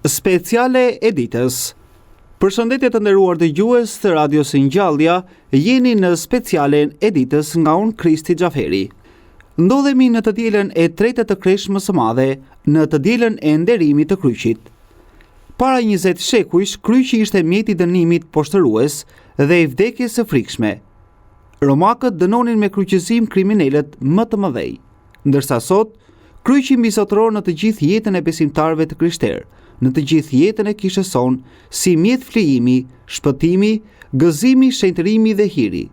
Speciale e ditës. Përshëndetje të nderuar dëgjues të Radios Ngjallja, jeni në specialen e ditës nga unë Kristi Xhaferi. Ndodhemi në të dielën e tretë të Kreshmës së Madhe, në të dielën e nderimit të kryqit. Para 20 shekujsh, kryqi ishte mjeti i dënimit poshtërues dhe i vdekjes së frikshme. Romakët dënonin me kryqëzim kriminalët më të mëdhej, ndërsa sot kryqi mbizotëron në të gjithë jetën e besimtarëve të krishterë, në të gjithë jetën e kishës sonë, si mjet flijimi, shpëtimi, gëzimi, shenjtërimi dhe hiri.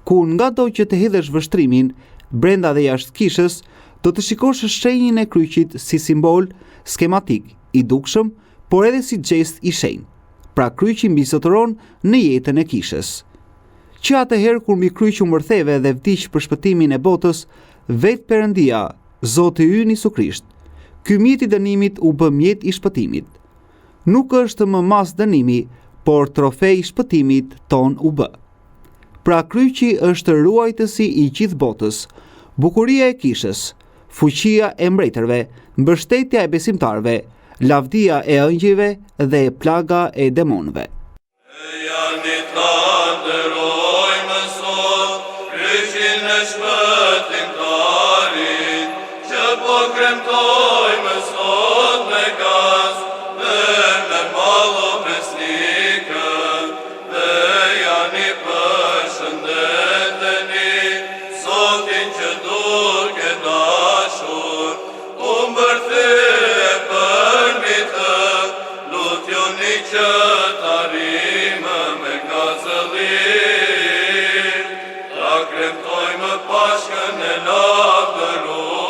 Ku ngado që të hedhësh vështrimin, brenda dhe jashtë kishës, do të shikosh shenjën e kryqit si simbol skematik, i dukshëm, por edhe si gjest i shenjtë. Pra kryqi mbizotëron në jetën e kishës. Që atëherë kur mbi kryq u mërtheve dhe vdiq për shpëtimin e botës, vetë Perëndia, Zoti ynë Isu Krisht, ky mjet i dënimit u bë mjet i shpëtimit. Nuk është më mas dënimi, por trofej i shpëtimit ton u bë. Pra kryqi është ruajtësi i gjithë botës, bukuria e kishës, fuqia e mbretërve, mbështetja e besimtarëve, lavdia e ëngjëjve dhe plaga e demonëve. Kremtojmë sot me gaz, me malo besnikën, dhe janë i përshëndeteni, Zotin që duke dashur, u mbërthyë për mbi të, lutjoni që t'arrimë me gazëllim, ta kremtojmë pashkën e lavdëruar,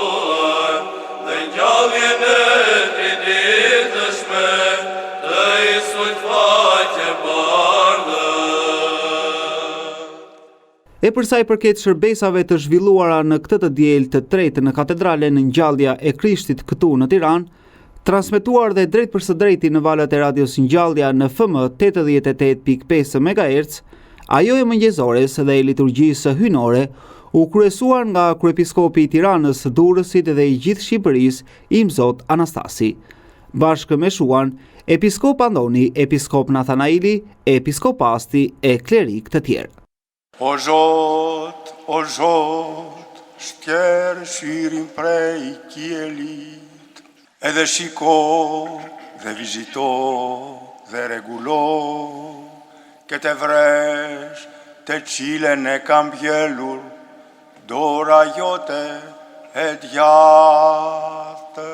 E përsa i përket shërbesave të zhvilluara në këtë të diel të tretë në katedralen Ngjallja e Krishtit këtu në Tiranë, transmetuar dhe drejt për së drejti në valët e Radios Ngjallja në FM 88.5 MHz, ajo e mëngjesores dhe e liturgjisë hynore u kryesuar nga kryepiskopi i Tiranës, Durrësit dhe i gjithë Shqipërisë, Imzot Anastasi, bashkë me shuan episkop Andoni, episkop Nathanaili, episkopasti e klerik të tjerë. O Zot, shter shirin prej kielit, edhe shiko dhe vizito dhe regulo, këtë vresh të qilen e kam bjellur, dora jote e djathtë.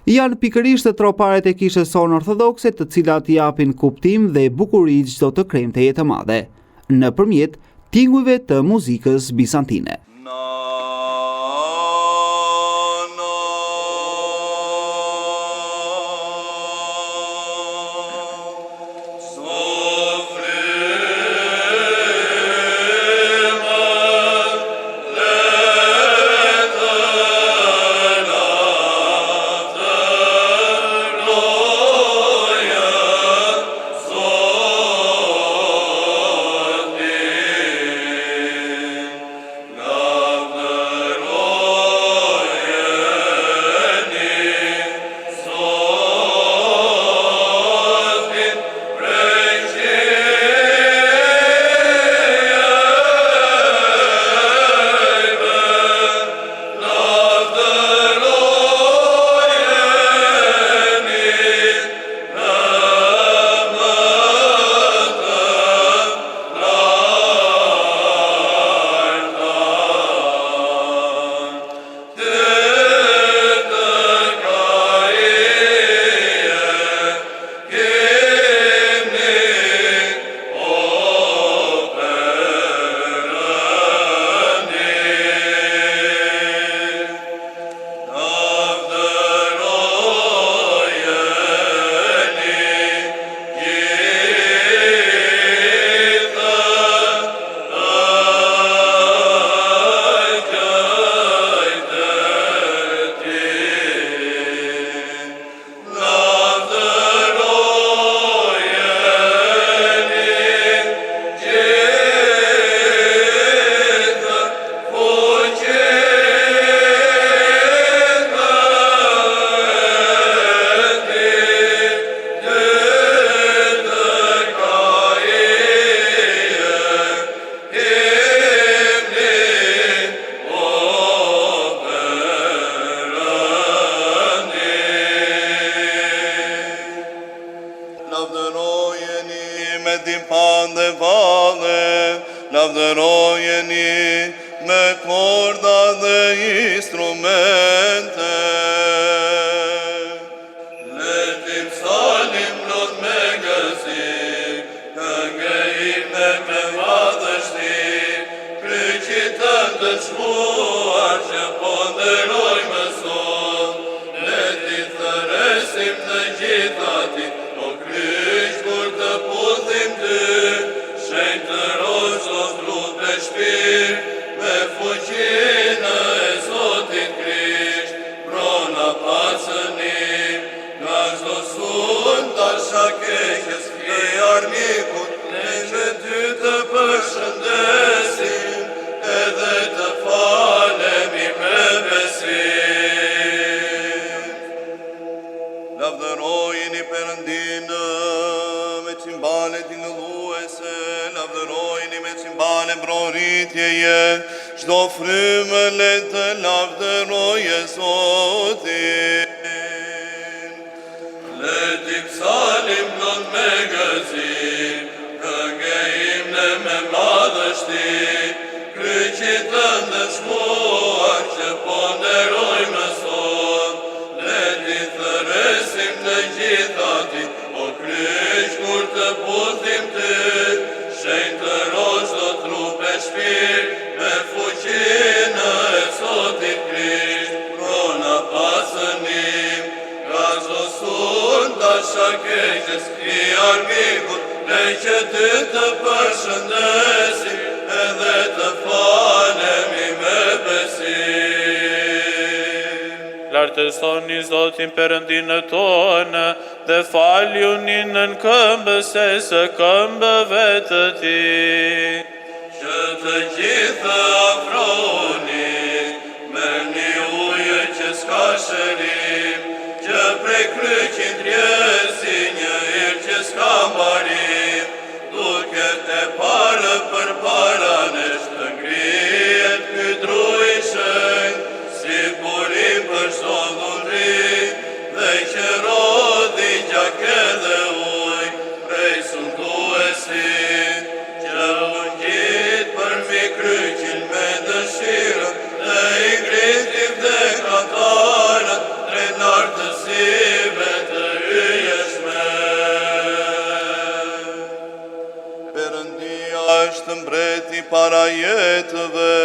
Janë pikërisht troparet e kishës sonë ortodokse të cilat japin kuptim dhe bukuri çdo të kremteje të madhe, nëpërmjet tingujve të muzikës bizantine. Love lavdërojeni me korda dhe instrumente. Letim salim lot me gëzim, këngë ime me madhështi, kryqit të ndëshmuar që ponderojmë sot. Leti thëresim të gjithati, o kryq kur të puthim ty, shenjë të rosh o thrut me shpirt, me fuqinë e Zotit Krisht, prona pasënim, nga çdo sun tasha keqes, e armikut, ne që ty të përshëndesim, edhe të falemi me besim. Lavdërojini Perëndinë me cimbale tingëlluese, lavdërojini me cimbale mbroritjeje, çdo frymë le të lavdëroje Zotin. Leti psalim plot me gëzim, këngë imne me madhështi, kryqit të ndëshmuar që ponderojmë sot. Leti thëresim të gjithati, o kryq kur të puthim ty, shenjë të rosh do trup e shpirt, me fuqinë e Zotit Krisht, prona pasënim, nga çdo sun tasha keqes, i armikut, ne që ty të përshëndesim, edhe të falemi me besim. Lartësoni Zotin Perëndinë tonë, dhe faljuni nën këmbës e së këmbëve të tij. Që të gjithë afroni, merrni ujë që s'ka shërim, që prej kryqit rjesi një irë që s'ka mbarim, duket e parë për para nesh të ngrihet ky dru i shenjtë, si burim për çdo dhundri, dhe që rodhi gjak edhe ujë prej sunduesit, që ungjit përmi kryqin me dëshirë, dhe i ngriti vdekatarët drejt lartësive të hyjeshme. Perëndia është mbreti para jetëve,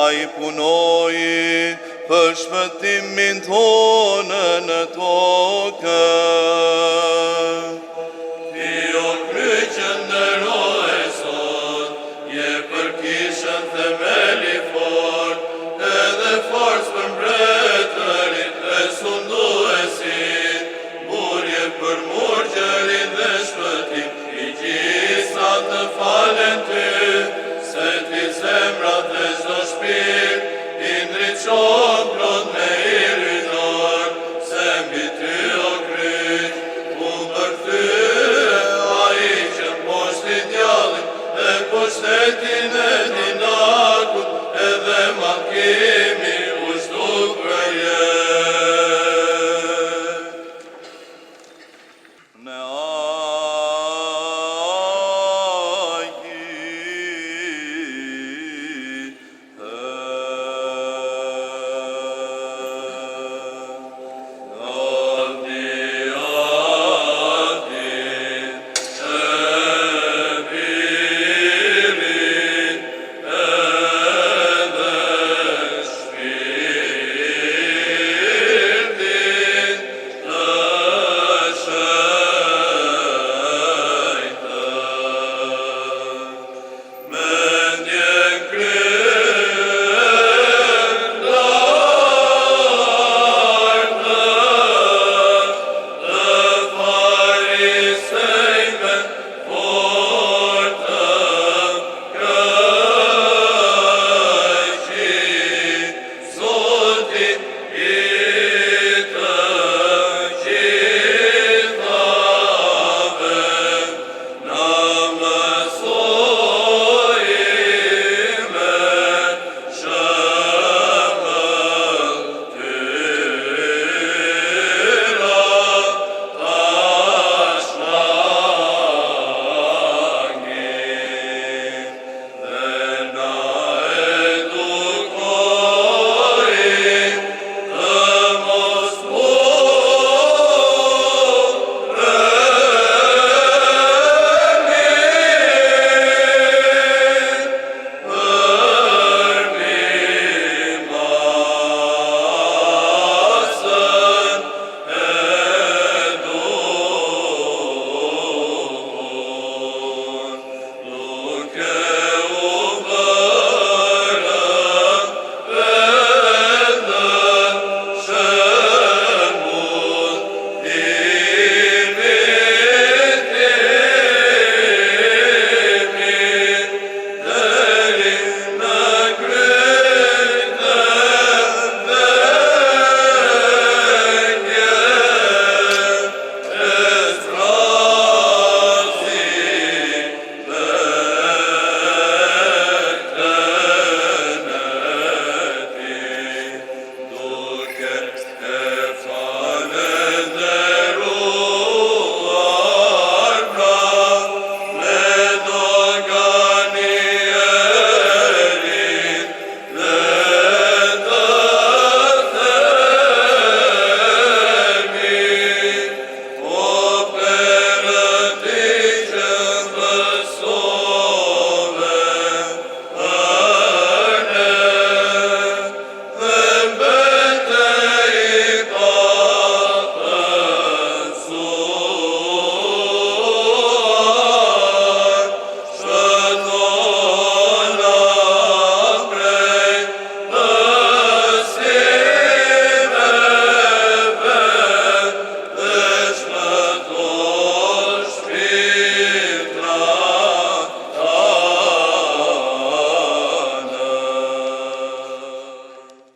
ai punoi për shpëtimin tonë në tokë. Ti o kryqën nderoje sot, je për kishën themeli fort, edhe forcë për mbretërit e sunduesit, burje për murgjërin dhe shpëtim, i gjitha të falen ty, se ti zemrat dhe çdo shpirt, i ndriçon plot me iridor, se mbi ty o kryq, unë përkthyë ai që poshti djallit, dhe pushtetin e dinakut, edhe mallkimi u shtuk për jetë. Ne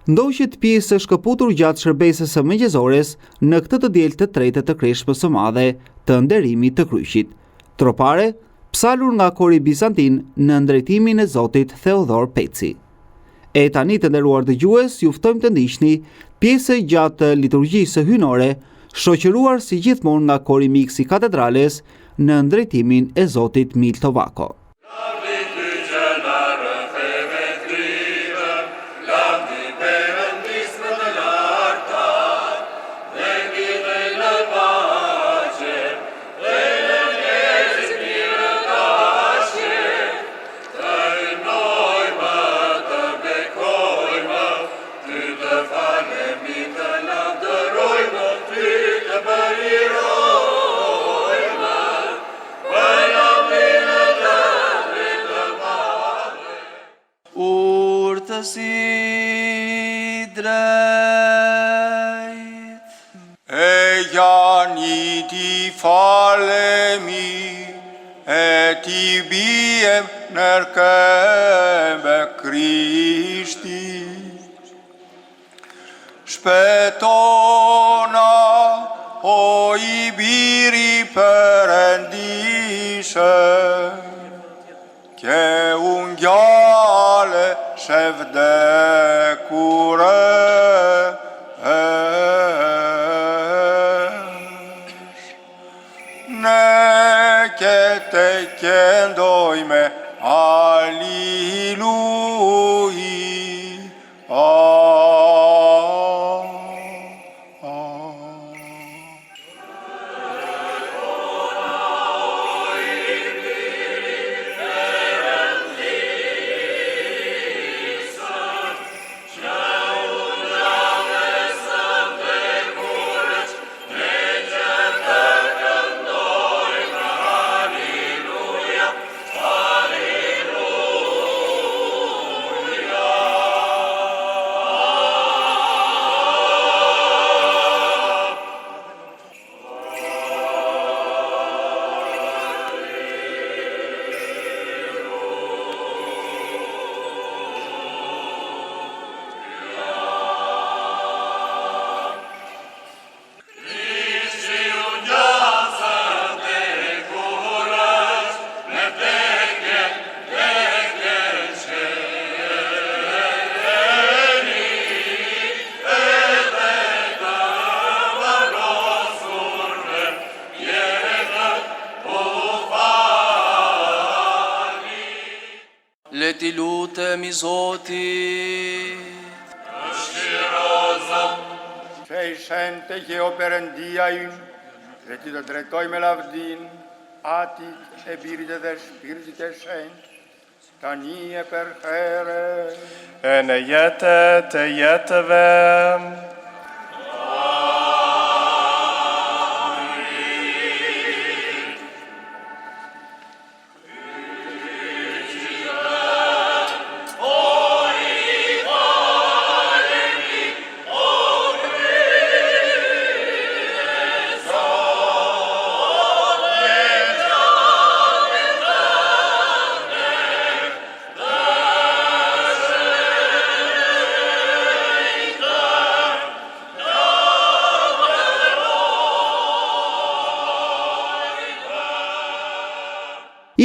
ndoqet pjesë e shkëputur gjatë shërbesës së mëngjesores në këtë të diel të tretë të Kreshmës së Madhe të nderimit të kryqit. Tropare, psalur nga kori bizantin në drejtimin e Zotit Theodor Peci. E tani të nderuar dëgjues, ju ftojmë të ndiqni pjesë gjatë liturgjisë hynore, shoqëruar si gjithmonë nga kori miksi i katedrales në drejtimin e Zotit Milto Vako. Si drejt E janë ti falemi, e ti biem nër këmbë Krishti. Shpetona, o i biri përëndishëm, ke ungjale shevdekure ne kete kendojme Aliluhi Le ti lutemi Zotit. që i shente që o Perëndia ynë, dhe ti të drejtoj me lavdin, Atit e Birit dhe Shpirtit e Shenjtë, tani e për herë. E në jetët e jetëve.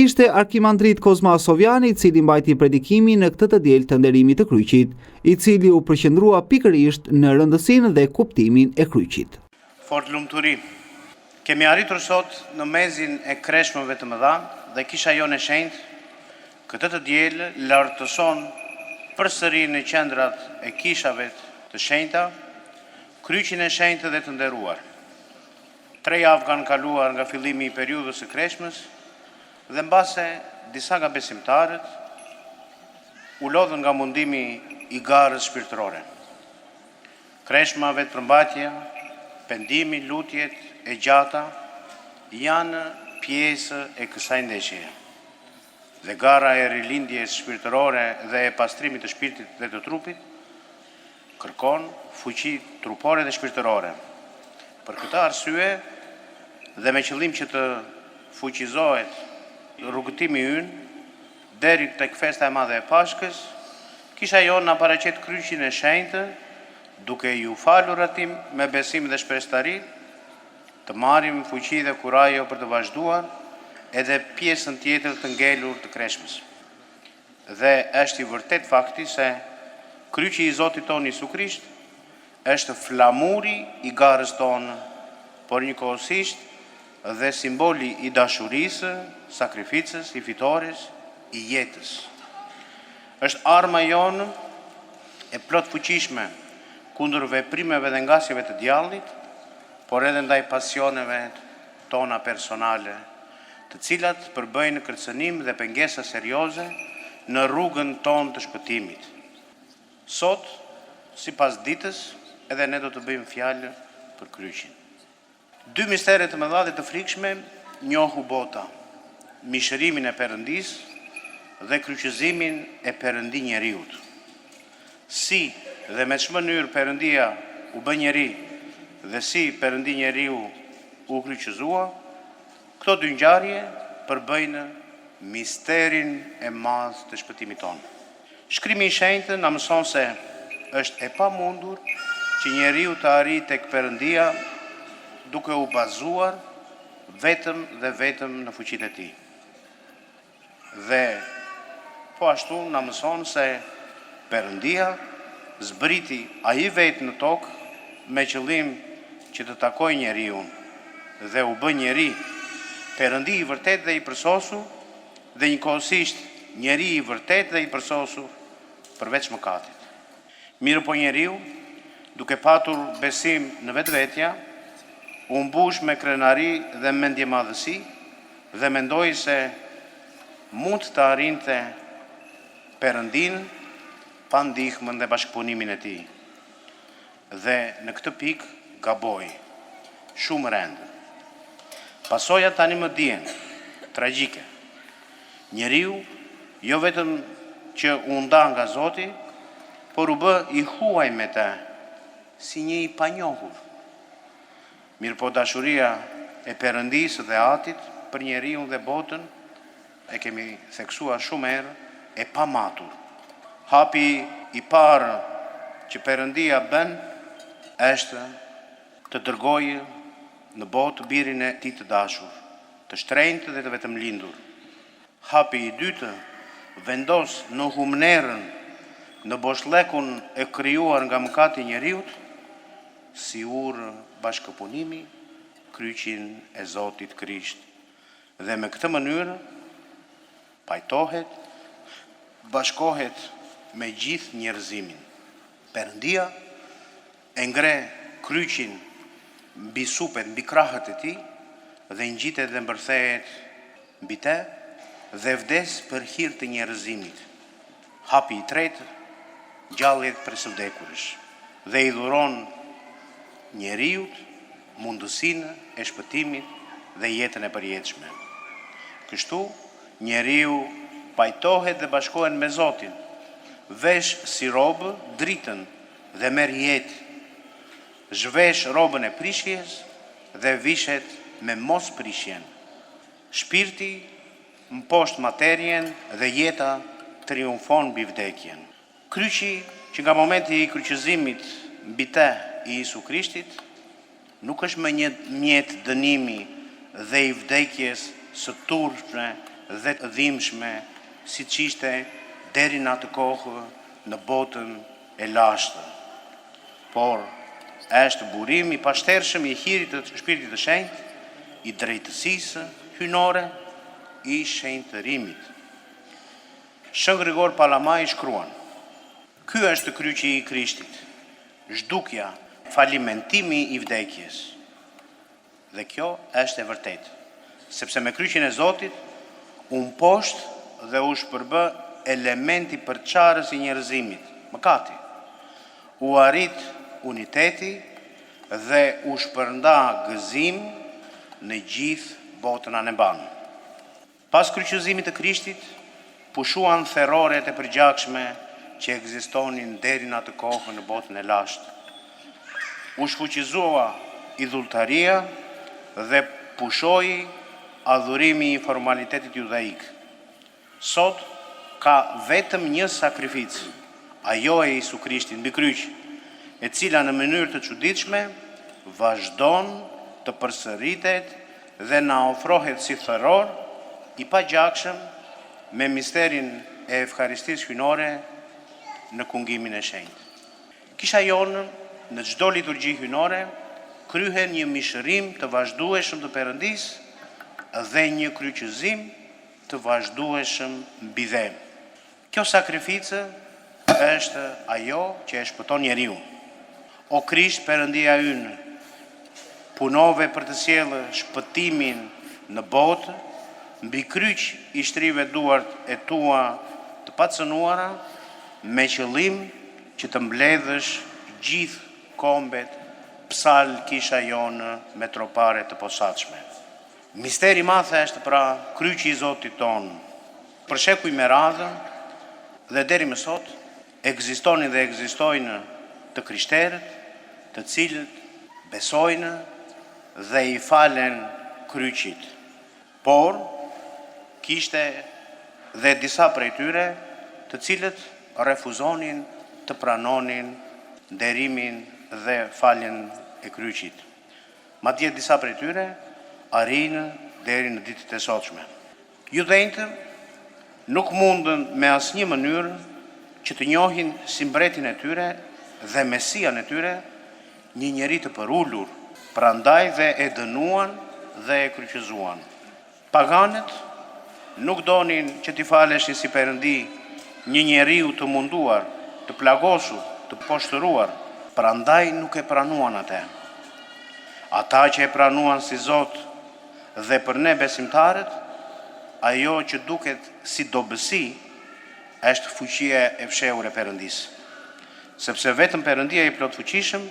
Ishte arkimandrit Kozma Sovjani i cili mbajti predikimin në këtë të diel të nderimit të kryqit, i cili u përqendrua pikërisht në rëndësinë dhe kuptimin e kryqit. Fort lumturi. Kemi arritur sot në mezin e kreshmëve të mëdha dhe kisha jonë e shenjtë këtë të diel lartëson përsëri në qendrat e kishave të shenjta kryqin e shenjtë dhe të nderuar. 3 javë kanë kaluar nga fillimi i periudhës së kreshmës dhe mbase disa nga besimtarët u lodhën nga mundimi i garës shpirtërore. Kreshma, vetëpërmbajtja, pendimi, lutjet e gjata janë pjesë e kësaj ndeshjeje. Dhe gara e rilindjes shpirtërore dhe e pastrimit të shpirtit dhe të trupit kërkon fuqi trupore dhe shpirtërore. Për këtë arsye dhe me qëllim që të fuqizohet rrugëtimi ynë deri tek festa e madhe e Pashkës, kisha jonë na paraqet kryqin e shenjtë, duke ju falur atim me besim dhe shpreshtari, të marrim fuqi dhe kurajo për të vazhduar edhe pjesën tjetër të ngelur të kreshmës. Dhe është i vërtet fakti se kryqi i Zotit tonë Isu Krisht është flamuri i garës tonë, por njëkohësisht dhe simboli i dashurisë, sakrificës, i fitores, i jetës. Është arma jonë e plot fuqishme kundër veprimeve dhe ngasjeve të djallit, por edhe ndaj pasioneve tona personale, të cilat përbëjnë kërcënim dhe pengesa serioze në rrugën tonë të shpëtimit. Sot, sipas ditës, edhe ne do të bëjmë fjalë për kryqin. Dy mistere të mëdha dhe të frikshme njohu bota: mishërimin e Perëndisë dhe kryqëzimin e Perëndi njeriut. Si dhe me çmë mënyrë Perëndia u bë njeri dhe si Perëndi njeriu u kryqëzua, këto dy ngjarje përbëjnë misterin e madh të shpëtimit tonë. Shkrimi i shenjtë na mëson se është e pamundur që njeriu të arrijë tek Perëndia duke u bazuar vetëm dhe vetëm në fuqitë e tij. Dhe po ashtu na mëson se Perëndia zbriti ai vetë në tokë me qëllim që të takojë njeriu dhe u bë njeri, Perëndi i vërtet dhe i përsosur, dhe njëkohësisht njeri i vërtet dhe i përsosur përveç mëkatit. Mirë po njeriu, duke patur besim në vetvetja, u mbush me krenari dhe mendje madhësi dhe mendoi se mund të arrinte Perëndin pa ndihmën dhe bashkëpunimin e tij. Dhe në këtë pikë gaboi shumë rëndë. Pasojat tani më dihen, tragjike. Njeriu jo vetëm që u nda nga Zoti, por u bë i huaj me të, si një i panjohur. Mirë po dashuria e Perëndisë dhe Atit për njeriu dhe botën, e kemi theksuar shumë herë, e pamatur. Hapi i parë që Perëndia bën është të dërgojë në botë birin e tij të dashur, të shtrenjtë dhe të vetëm lindur. Hapi i dytë vendos në humnerën, në boshllekun e krijuar nga mëkati i njeriut, si urë bashkëpunimi, kryqin e Zotit Krisht. Dhe me këtë mënyrë pajtohet, bashkohet me gjithë njerëzimin. Perëndia e ngre kryqin mbi supet, mbi krahët e tij, dhe ngjitet dhe mbërthehet mbi të dhe vdes për hir të njerëzimit. Hapi i tretë, gjalljet për së vdekurësh, dhe i dhuron njeriut mundësinë e shpëtimit dhe jetën e përjetshme. Kështu, njeriu pajtohet dhe bashkohen me Zotin, vesh si robë dritën dhe merr jetë, zhvesh robën e prishjes dhe vishet me mos prishjen. Shpirti mposhtë materjen dhe jeta triumfon mbi vdekjen. Kryqi që nga momenti i kryqëzimit mbi të i Isu Krishtit nuk është më një mjet dënimi dhe i vdekjes së turpshme dhe të dhimbshme, siç ishte deri në atë kohë në botën e lashtë. Por është burim i pashtershëm i hirit të Shpirtit të Shenjtë, i drejtësisë hynore, i shenjtërimit. Shën Grigor Palamai shkruan: ky është kryqi i Krishtit, zhdukja, falimentimi i vdekjes. Dhe kjo është e vërtetë, sepse me kryqin e Zotit u mposhtë dhe u shpërbë elementi përçarës i njerëzimit, mëkati. U arrit uniteti dhe u shpërnda gëzim në gjithë botën aneban. Pas kryqëzimit të Krishtit, pushuan therroret e përgjakshme që ekzistonin deri në atë kohë në botën e lashtë. U shfuqizua idhulltaria dhe pushoi adhurimi i formalitetit judaik. Sot ka vetëm një sakrificë, ajo e Isu Krishtit mbi kryq, e cila në mënyrë të çuditshme vazhdon të përsëritet dhe na ofrohet si thëror i pagjakshëm me misterin e Evkaristisë hyjnore në kungimin e shenjtë. Kisha jonë në çdo liturgji hyjnore kryhen një mishërim të vazhdueshëm të Perëndisë dhe një kryqëzim të vazhdueshëm mbi dhe. Kjo sakrificë është ajo që e shpëton njeriu. O Krisht, Perëndia ynë, punove për të sjellë shpëtimin në botë, mbi kryq i shtrive duart e tua të pacënuara, me qëllim që të mbledhësh gjithë kombet, psal kisha jonë me tropare të posaçme. Misteri i madh është pra kryqi i Zotit ton. Për shekuj me radhë dhe deri më sot ekzistonin dhe ekzistojnë të krishterët, të cilët besojnë dhe i falen kryqit. Por kishte dhe disa prej tyre të cilët refuzonin të pranonin nderimin dhe faljen e kryqit. Madje disa prej tyre arrinë deri në ditët e sotshme. Judejtë nuk mundën me asnjë mënyrë që të njohin si mbretin e tyre dhe mesian e tyre një njeri të përullur, prandaj dhe e dënuan dhe e kryqëzuan. Paganët nuk donin që t'i faleshin si Perëndi një njeriu të munduar, të plagosur, të poshtëruar, prandaj nuk e pranuan atë. Ata që e pranuan si Zot dhe për ne besimtarët, ajo që duket si dobësi është fuqia e fshehur e Perëndisë. Sepse vetëm Perëndia i plot fuqishëm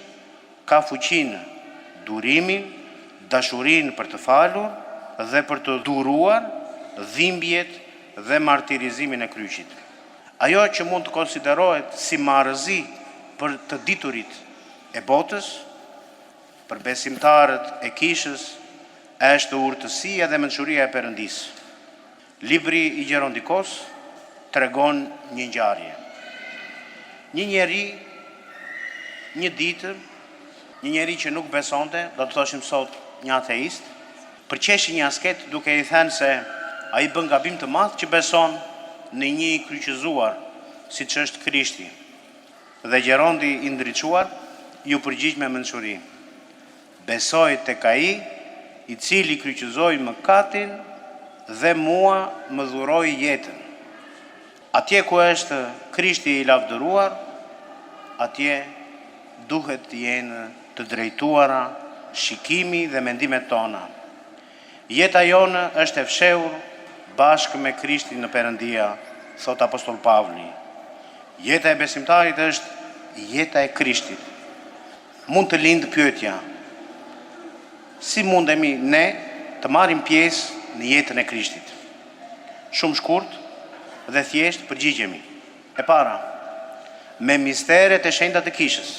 ka fuqinë, durimin, dashurinë për të falur dhe për të duruar dhimbjet dhe martirizimin e kryqit. Ajo që mund të konsiderohet si marrëzi për të diturit e botës, për besimtarët e kishës, është urtësia dhe mençuria e Perëndisë. Libri i Gjerondikos tregon një ngjarje. Një njeri, një ditë, një njeri që nuk besonte, do të thoshim sot një ateist, përqeshi një asket duke i thënë se ai bën gabim të madh që beson në një i kryqëzuar, siç është Krishti. Dhe Gjerondi i ndriçuar ju përgjigj me mençuri. Besoj tek ai i cili kryqëzoi mëkatin dhe mua më dhuroi jetën. Atje ku është Krishti i lavdëruar, atje duhet të jenë të drejtuara shikimi dhe mendimet tona. Jeta jonë është e fshehur bashkë me Krishtin në Perëndia, thot Apostol Pavli. Jeta e besimtarit është jeta e Krishtit. Mund të lindë pyetja: si mundemi ne të marrim pjesë në jetën e Krishtit? Shumë shkurt dhe thjesht përgjigjemi. E para, me misteret e shenjta të kishës.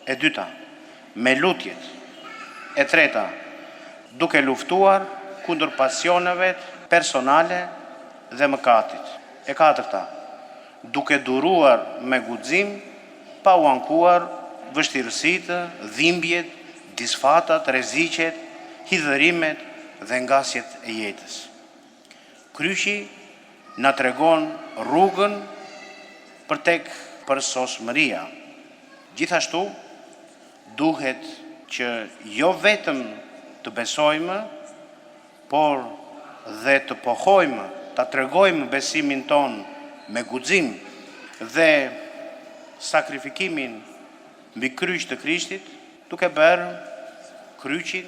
E dyta, me lutjet. E treta, duke luftuar kundër pasioneve personale dhe mëkatit. E katërta, duke duruar me guxim, pa u ankuar vështirësitë, dhimbjet, disfatat, rreziqet, hidhërimet dhe ngasjet e jetës. Kryqi na tregon rrugën për tek përsosmëria. Gjithashtu, duhet që jo vetëm të besojmë, por dhe të pohojmë, ta tregojmë besimin ton me guxim dhe sakrifikimin mbi kryq të Krishtit, duke bërë kryqin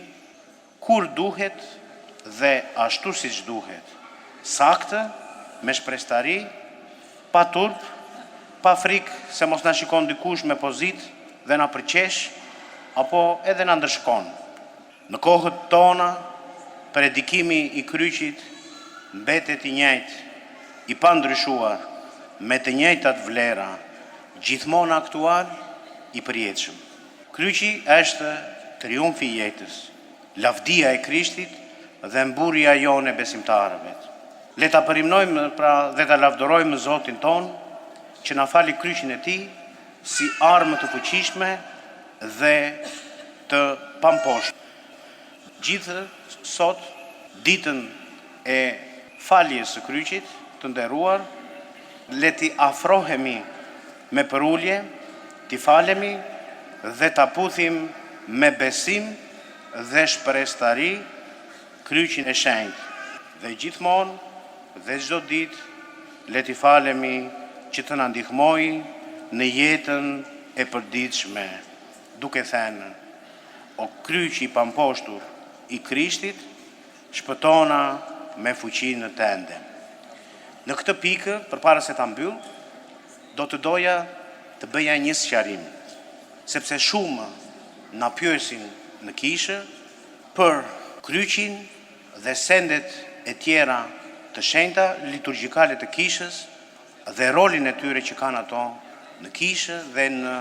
kur duhet dhe ashtu siç duhet. Saktë, me shpreshtari, pa turp, pa frikë se mos na shikon dikush me pozitë dhe na përqesh apo edhe na ndërshkon. Në kohët tona, predikimi i kryqit mbetet i njëjtë, i pandryshuar, me të njëjtat vlera, gjithmonë aktual, i përjetshëm. Kryqi është triumfi i jetës, lavdia e Krishtit dhe mburja jone besimtarëve. Le ta përimnojmë pra dhe ta lavdërojmë Zotin ton që na fali kryqin e tij si armë të fuqishme dhe të pamposhtë. Gjithë sot, ditën e faljes së kryqit të nderuar, le t'i afrohemi me përulje, t'i falemi dhe t'a puthim me besim dhe shpreshtari kryqin e shenjtë. Dhe gjithmonë dhe çdo ditë le t'i falemi që të na ndihmojë në jetën e përditshme, duke thënë: o kryqi i pamposhtur i Krishtit, shpëtona me fuqinë tënde. Në këtë pikë, përpara se ta mbyll, do të doja të bëja një sqarim, sepse shumë na pyesin në kishë për kryqin dhe sendet e tjera të shenjta liturgjikale të kishës dhe rolin e tyre që kanë ato në kishë dhe në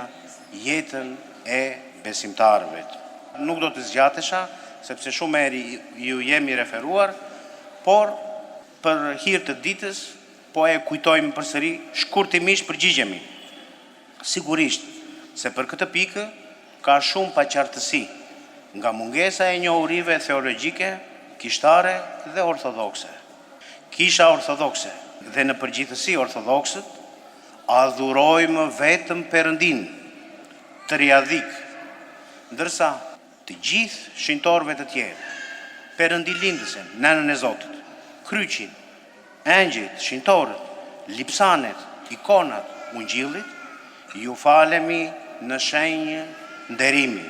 jetën e besimtarëve. Nuk do të zgjatesha, sepse shumë herë ju jemi referuar, por për hir të ditës po e kujtojmë përsëri, shkurtimisht përgjigjemi. Sigurisht se për këtë pikë ka shumë paqartësi, nga mungesa e njohurive theologjike, kishtare dhe ortodokse. Kisha ortodokse dhe në përgjithësi ortodoksët adhurojmë vetëm Perëndin, triadhik, ndërsa të gjithë shenjtorëve të tjerë, Perëndilindësen, Nënën e Zotit, kryqin, engjëjt, shenjtorët, lipsanet, ikonat, ungjillit, ju falemi në shenjë nderimi.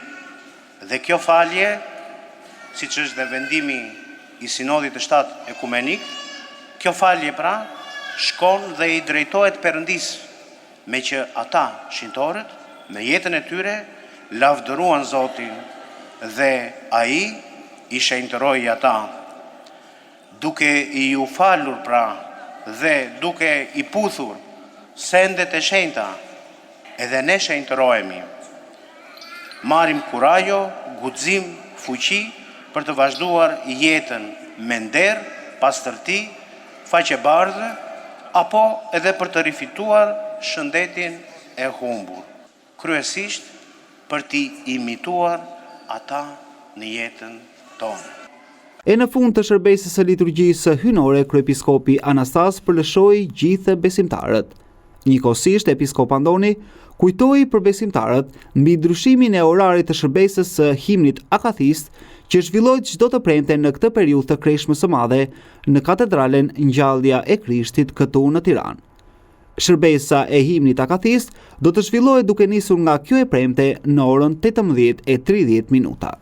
Dhe kjo falje, siç është dhe vendimi i Sinodit të 7 ekumenik, kjo falje pra shkon dhe i drejtohet Perëndisë, me që ata, shenjtorët, me jetën e tyre, lavdëruan Zotin dhe ai i shenjtëroi ata. Duke i u falur pra dhe duke i puthur sendet e shenjta, edhe ne shenjtërohemi. Marrim kurajo, guxim, fuqi për të vazhduar jetën me nder, pastërti, faqebardhë, apo edhe për të rifituar shëndetin e humbur. Kryesisht për t'i imituar ata në jetën tonë. E në fund të shërbesës së liturgjisë hynore, kryepiskopi Anastas përlëshoi gjithë besimtarët. Njëkohësisht, episkop Andoni kujtoi për besimtarët mbi ndryshimin e orarit të shërbesës së himnit akathist që zhvillohet çdo të premte në këtë periudhë të Kreshmës së Madhe në katedralen Ngjallja e Krishtit këtu në Tiranë. Shërbesa e himnit akathist do të zhvillohet duke nisur nga kjo e premte në orën 18:30.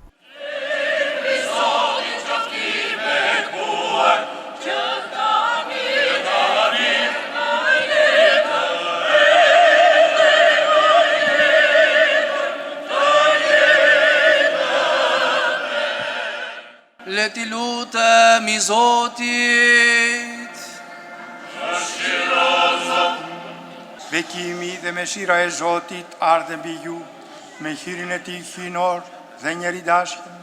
Le t'i lutemi Zotit. Bekimi dhe mëshira e Zotit ardhe mbi ju, me hirin e tij hyjnor dhe njeridashjen,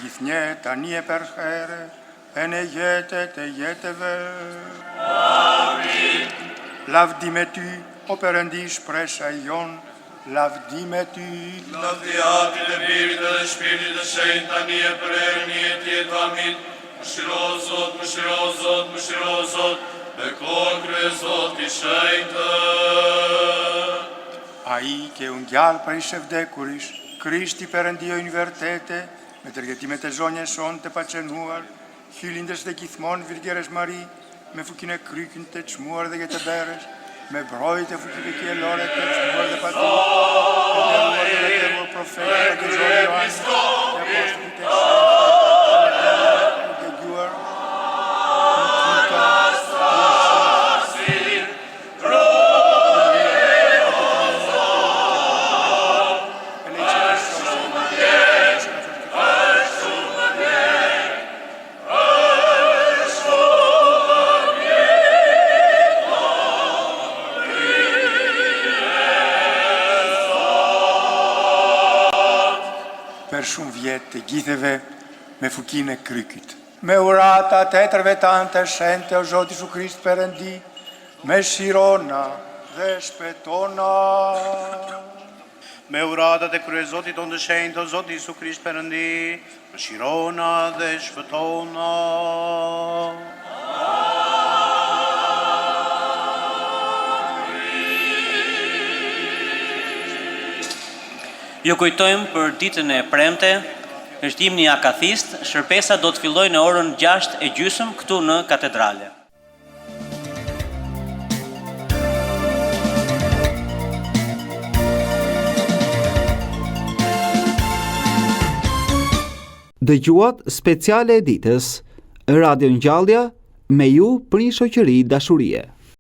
gjithnjë tani e për herë, e në jetët e jetëve. Amin. Lavdi me ty, o Perëndi, shpresha jon, lavdi me ty. Lavdi Atit e Birit dhe Shpirtit të Shenjtë, tani e për herën e jetës. Amin. Mëshiro Zot, mëshiro Zot, mëshiro Zot, me kohën krye Zot i shenjtë. Ai që u ngjall prej së vdekurish, Krishti Perëndia univertete, me tërgetimet e zonjës sonë të paqenuar, hyllindës dhe gjithmonë Virgjeres Mari, me fukin e kryqin të çmuar dhe të berës, me brojt e fukin e kjelore të çmuar dhe patur, me deruar dhe deruar profetë dhe zonjë Johan, dhe apostolit e shenjtë, dhe gjuar, për shumë vjetë të gjithëve me fukinë e krykit. Me urata të etërve tanë të shenjtë, o Zoti Jesu Krisht Perëndi, me shirona dhe shpëtona. Me uratat e kryezotit tonë të shenjtë, o Zoti Jesu Krisht Perëndi, mëshirona dhe shpëtona. Ju kujtojmë për ditën e premte, është himni akathist, shërpesa do të fillojë në orën 6:30 këtu në katedrale. Dëgjuat speciale e ditës, Radio Ngjallja me ju për një shoqëri dashurie.